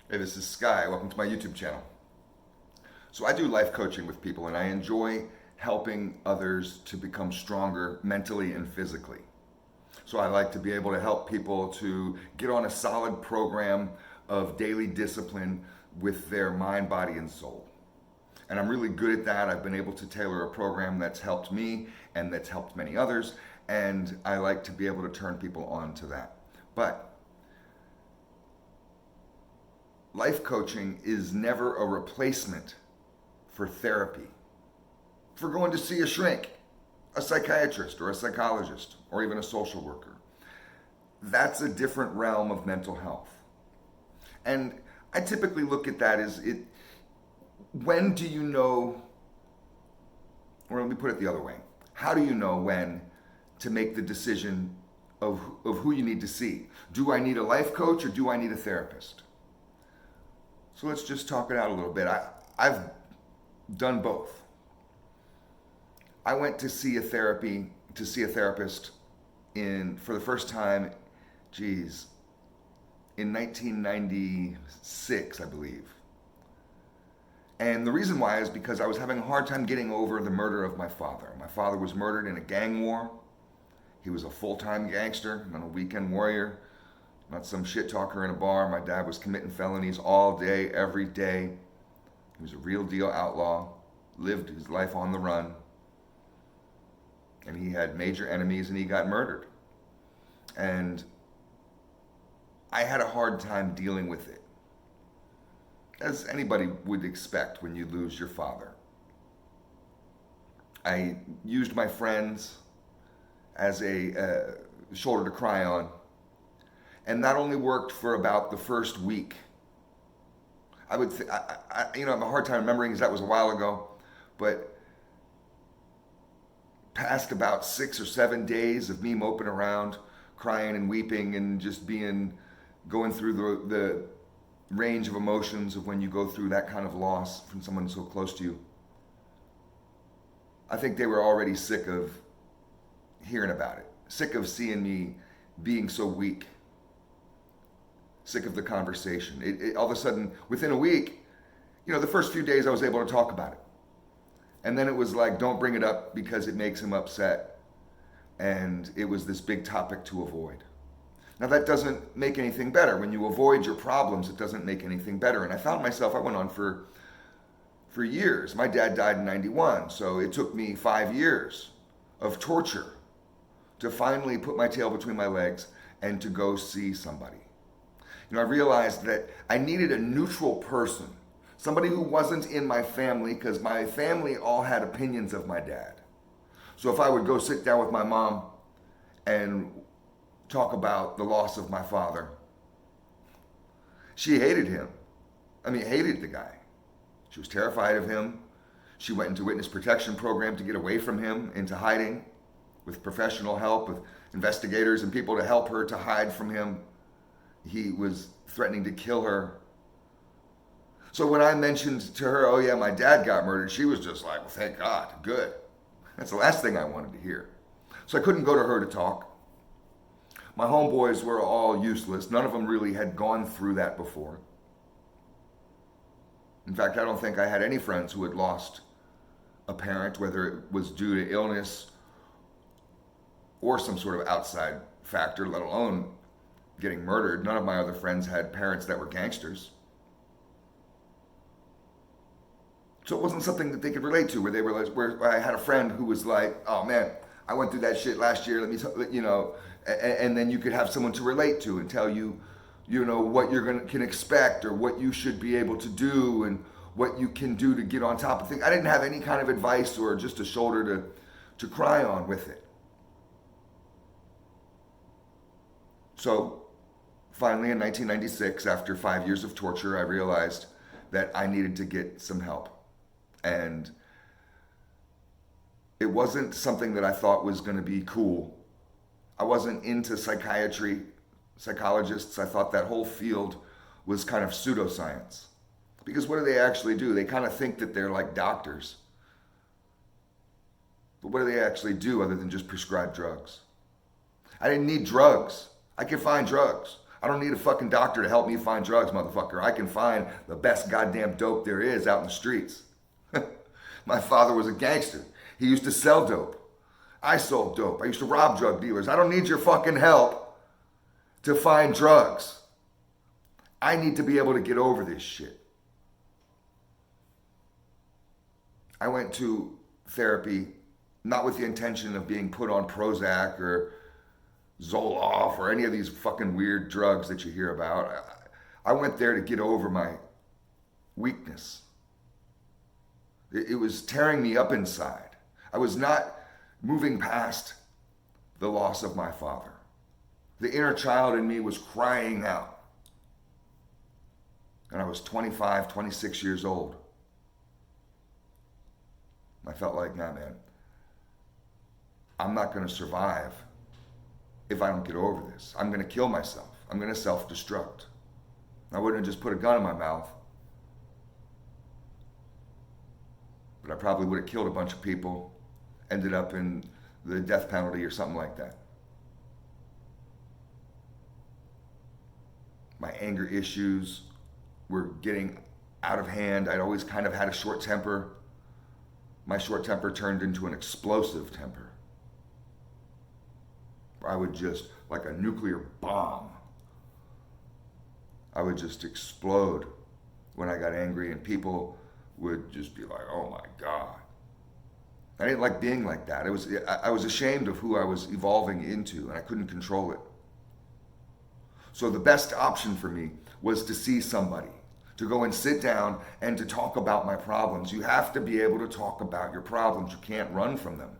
Hey, this is Sky. Welcome to my YouTube channel. So I do life coaching with people and I enjoy helping others to become stronger mentally and physically. So I like to be able to help people to get on a solid program of daily discipline with their mind, body, and soul. And I'm really good at that. I've been able to tailor a program that's helped me and that's helped many others. And I like to be able to turn people on to that. But life coaching is never a replacement for therapy, for going to see a shrink, a psychiatrist or a psychologist, or even a social worker. That's a different realm of mental health. And I typically look at that as when do you know, or let me put it the other way, how do you know when to make the decision of who you need to see? Do I need a life coach or do I need a therapist? So let's just talk it out a little bit. I've done both. I went to see a therapist for the first time, in 1996, I believe. And the reason why is because I was having a hard time getting over the murder of my father. My father was murdered in a gang war. He was a full-time gangster, not a weekend warrior, not some shit talker in a bar. My dad was committing felonies all day, every day. He was a real deal outlaw, lived his life on the run. And he had major enemies and he got murdered. And I had a hard time dealing with it, as anybody would expect when you lose your father. I used my friends as a shoulder to cry on. And that only worked for about the first week. I have a hard time remembering because that was a while ago, but past about 6 or 7 days of me moping around, crying and weeping and just going through the range of emotions of when you go through that kind of loss from someone so close to you. I think they were already sick of hearing about it, sick of seeing me being so weak, sick of the conversation. All of a sudden, within a week, the first few days I was able to talk about it. And then it was like, don't bring it up because it makes him upset. And it was this big topic to avoid. Now that doesn't make anything better. When you avoid your problems, it doesn't make anything better. And I found myself, I went on for years. My dad died in 91, so it took me 5 years of torture to finally put my tail between my legs and to go see somebody. I realized that I needed a neutral person, somebody who wasn't in my family, because my family all had opinions of my dad. So if I would go sit down with my mom and talk about the loss of my father, she hated him. Hated the guy. She was terrified of him. She went into witness protection program to get away from him, into hiding, with professional help, with investigators and people to help her to hide from him. He was threatening to kill her. So when I mentioned to her, oh yeah, my dad got murdered, she was just like, well, thank God, good. That's the last thing I wanted to hear. So I couldn't go to her to talk. My homeboys were all useless. None of them really had gone through that before. In fact, I don't think I had any friends who had lost a parent, whether it was due to illness or some sort of outside factor, let alone getting murdered. None of my other friends had parents that were gangsters. So it wasn't something that they could relate to, where I had a friend who was like, oh man, I went through that shit last year, and then you could have someone to relate to and tell you, what can expect or what you should be able to do and what you can do to get on top of things. I didn't have any kind of advice or just a shoulder to cry on with it. So finally in 1996, after 5 years of torture, I realized that I needed to get some help. And it wasn't something that I thought was going to be cool. I wasn't into psychiatry, psychologists. I thought that whole field was kind of pseudoscience. Because what do they actually do? They kind of think that they're like doctors. But what do they actually do other than just prescribe drugs? I didn't need drugs. I could find drugs. I don't need a fucking doctor to help me find drugs, motherfucker. I can find the best goddamn dope there is out in the streets. My father was a gangster. He used to sell dope. I sold dope. I used to rob drug dealers. I don't need your fucking help to find drugs. I need to be able to get over this shit. I went to therapy not with the intention of being put on Prozac or Zoloft or any of these fucking weird drugs that you hear about. I went there to get over my weakness. It was tearing me up inside. I was not moving past the loss of my father. The inner child in me was crying out. And I was 25, 26 years old. I felt like, nah, man, I'm not going to survive if I don't get over this. I'm going to kill myself. I'm going to self-destruct. I wouldn't have just put a gun in my mouth, but I probably would have killed a bunch of people, ended up in the death penalty or something like that. My anger issues were getting out of hand. I'd always kind of had a short temper. My short temper turned into an explosive temper. I would just, like a nuclear bomb, I would just explode when I got angry, and people would just be like, oh my God. I didn't like being like that. I was ashamed of who I was evolving into, and I couldn't control it. So the best option for me was to see somebody, to go and sit down and to talk about my problems. You have to be able to talk about your problems. You can't run from them.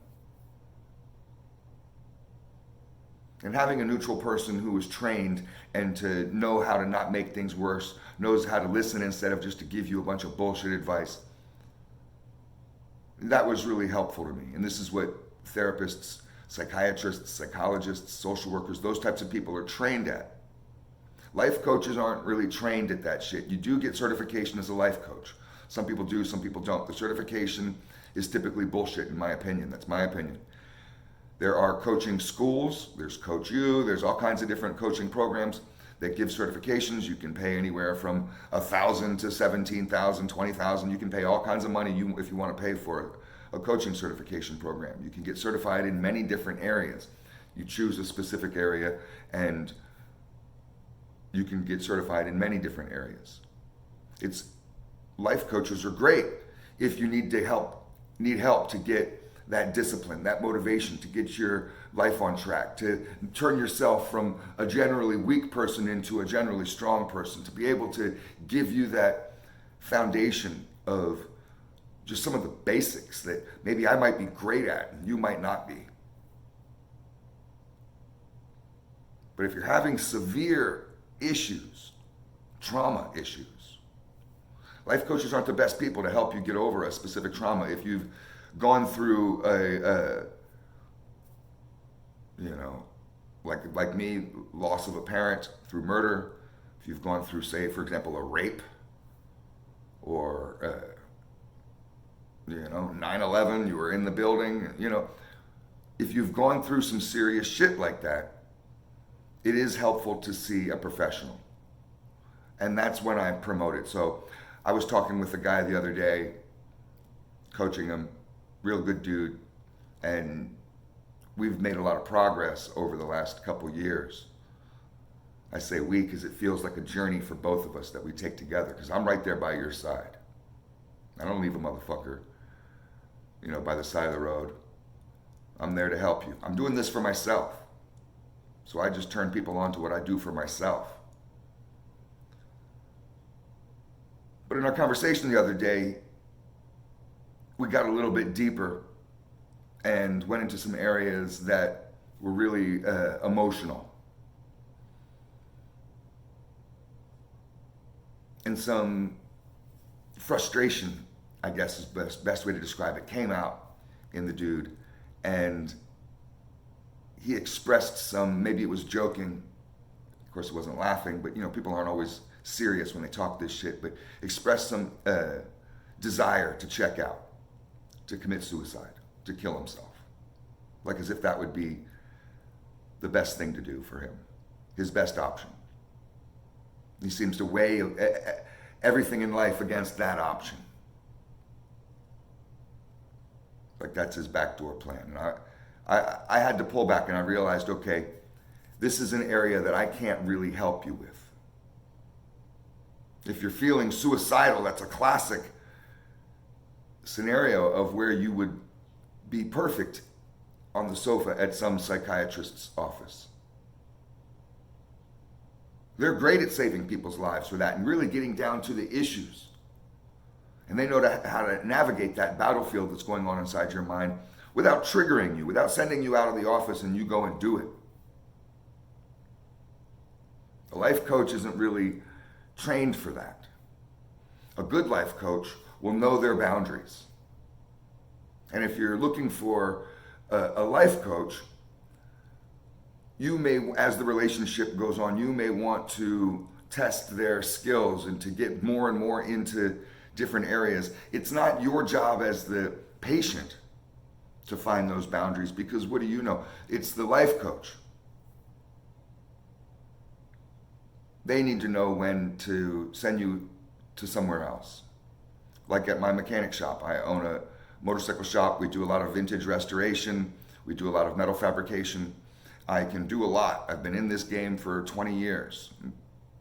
And having a neutral person who is trained and to know how to not make things worse, knows how to listen instead of just to give you a bunch of bullshit advice, that was really helpful to me. And this is what therapists, psychiatrists, psychologists, social workers, those types of people are trained at. Life coaches aren't really trained at that shit. You do get certification as a life coach. Some people do, some people don't. The certification is typically bullshit, in my opinion. That's my opinion. There are coaching schools, there's Coach U, there's all kinds of different coaching programs that give certifications. You can pay anywhere from $1,000 to $17,000, $20,000. You can pay all kinds of money if you want to pay for a coaching certification program. You can get certified in many different areas. You choose a specific area and you can get certified in many different areas. Life coaches are great if you need help to get that discipline, that motivation to get your life on track, to turn yourself from a generally weak person into a generally strong person, to be able to give you that foundation of just some of the basics that maybe I might be great at and you might not be. But if you're having severe issues, trauma issues, life coaches aren't the best people to help you get over a specific trauma. If you've gone through like me, loss of a parent through murder, if you've gone through, say, for example, a rape, or 9/11, you were in the building, if you've gone through some serious shit like that, it is helpful to see a professional. And that's when I promote it. So I was talking with a guy the other day, coaching him, real good dude, and we've made a lot of progress over the last couple years. I say we because it feels like a journey for both of us that we take together, because I'm right there by your side. I don't leave a motherfucker, by the side of the road. I'm there to help you. I'm doing this for myself. So I just turn people on to what I do for myself. But in our conversation the other day, we got a little bit deeper and went into some areas that were really emotional. And some frustration, I guess is the best way to describe it, came out in the dude. And he expressed some, maybe it was joking, of course it wasn't laughing, but people aren't always serious when they talk this shit, but expressed some desire to check out, to commit suicide, to kill himself. Like as if that would be the best thing to do for him, his best option. He seems to weigh everything in life against that option. Like that's his backdoor plan. And I had to pull back and I realized, okay, this is an area that I can't really help you with. If you're feeling suicidal, that's a classic scenario of where you would be perfect on the sofa at some psychiatrist's office. They're great at saving people's lives for that and really getting down to the issues. And they know how to navigate that battlefield that's going on inside your mind without triggering you, without sending you out of the office and you go and do it. A life coach isn't really trained for that. A good life coach will know their boundaries. And if you're looking for a life coach, you may, as the relationship goes on, you may want to test their skills and to get more and more into different areas. It's not your job as the patient to find those boundaries, because what do you know? It's the life coach. They need to know when to send you to somewhere else. Like at my mechanic shop, I own a motorcycle shop. We do a lot of vintage restoration. We do a lot of metal fabrication. I can do a lot. I've been in this game for 20 years.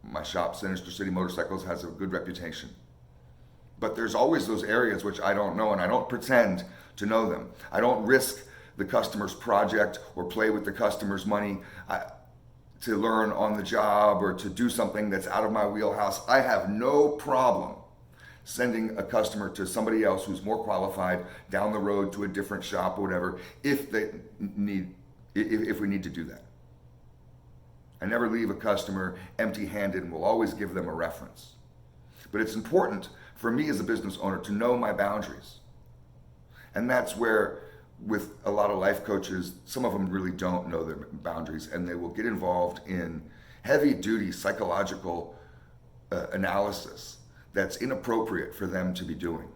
My shop, Sinister City Motorcycles, has a good reputation. But there's always those areas which I don't know, and I don't pretend to know them. I don't risk the customer's project or play with the customer's money to learn on the job or to do something that's out of my wheelhouse. I have no problem sending a customer to somebody else who's more qualified down the road to a different shop or whatever if we need to do that. I never leave a customer empty-handed and will always give them a reference. But it's important for me as a business owner to know my boundaries. And that's where, with a lot of life coaches, some of them really don't know their boundaries, and they will get involved in heavy-duty psychological analysis that's inappropriate for them to be doing.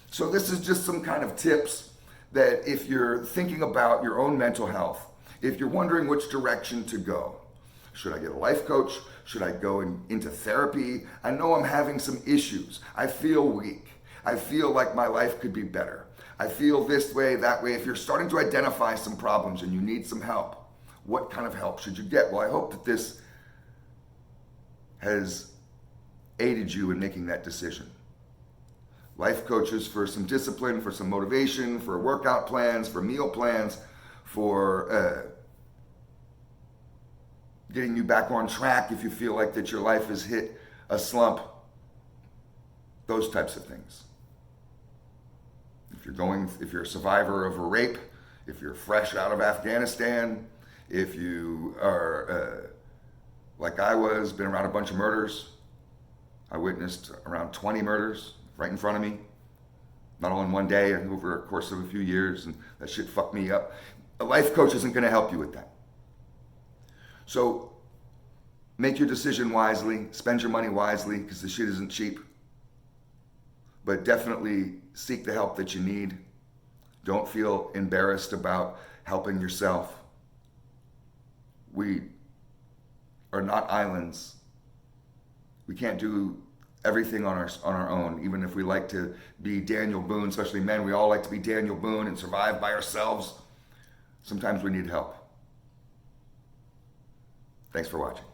So this is just some kind of tips that if you're thinking about your own mental health, if you're wondering which direction to go, should I get a life coach? Should I go into therapy? I know I'm having some issues. I feel weak. I feel like my life could be better. I feel this way, that way. If you're starting to identify some problems and you need some help, what kind of help should you get? Well, I hope that this has aided you in making that decision. Life coaches for some discipline, for some motivation, for workout plans, for meal plans, for getting you back on track if you feel like that your life has hit a slump. Those types of things. If you're a survivor of a rape, if you're fresh out of Afghanistan, if you are like I was, been around a bunch of murders. I witnessed around 20 murders right in front of me, not all in one day, over a course of a few years, and that shit fucked me up. A life coach isn't going to help you with that. So make your decision wisely, spend your money wisely, because the shit isn't cheap. But definitely seek the help that you need. Don't feel embarrassed about helping yourself. We are not islands. We can't do everything on our own, even if we like to be Daniel Boone, especially men. We all like to be Daniel Boone and survive by ourselves. Sometimes we need help. Thanks for watching.